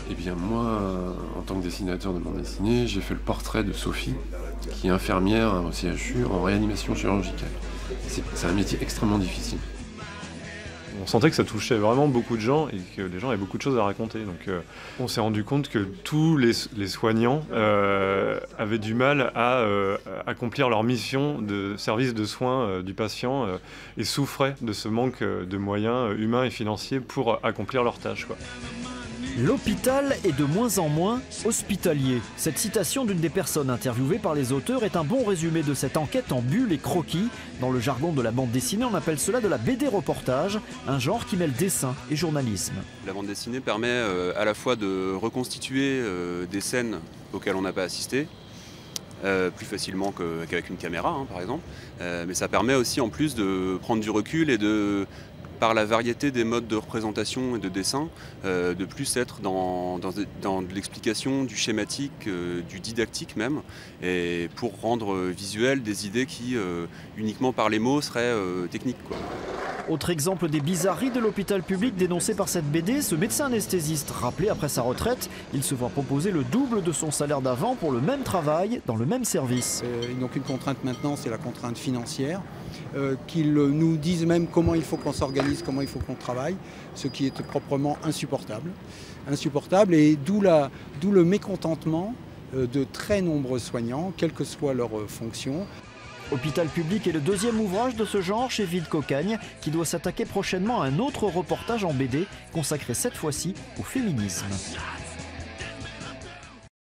Eh bien moi, en tant que dessinateur de bande dessinée, j'ai fait le portrait de Sophie, qui est infirmière au CHU en réanimation chirurgicale. C'est un métier extrêmement difficile. On sentait que ça touchait vraiment beaucoup de gens et que les gens avaient beaucoup de choses à raconter. Donc on s'est rendu compte que tous les soignants avaient du mal à accomplir leur mission de service de soins du patient et souffraient de ce manque de moyens humains et financiers pour accomplir leurs tâches, quoi. L'hôpital est de moins en moins hospitalier. Cette citation d'une des personnes interviewées par les auteurs est un bon résumé de cette enquête en bulles et croquis. Dans le jargon de la bande dessinée, on appelle cela de la BD reportage, un genre qui mêle dessin et journalisme. La bande dessinée permet à la fois de reconstituer des scènes auxquelles on n'a pas assisté, plus facilement qu'avec une caméra, par exemple. Mais ça permet aussi en plus de prendre du recul et par la variété des modes de représentation et de dessin, de plus être dans de l'explication, du schématique, du didactique même, et pour rendre visuel des idées qui, uniquement par les mots, seraient techniques, quoi. Autre exemple des bizarreries de l'hôpital public dénoncé par cette BD, ce médecin anesthésiste rappelé après sa retraite, il se voit proposer le double de son salaire d'avant pour le même travail, dans le même service. Ils n'ont qu'une contrainte maintenant, c'est la contrainte financière. Qu'ils nous disent même comment il faut qu'on s'organise, comment il faut qu'on travaille, ce qui est proprement insupportable. Et d'où le mécontentement de très nombreux soignants, quelle que soit leur fonction. Hôpital public est le deuxième ouvrage de ce genre chez Vide Cocagne, qui doit s'attaquer prochainement à un autre reportage en BD, consacré cette fois-ci au féminisme.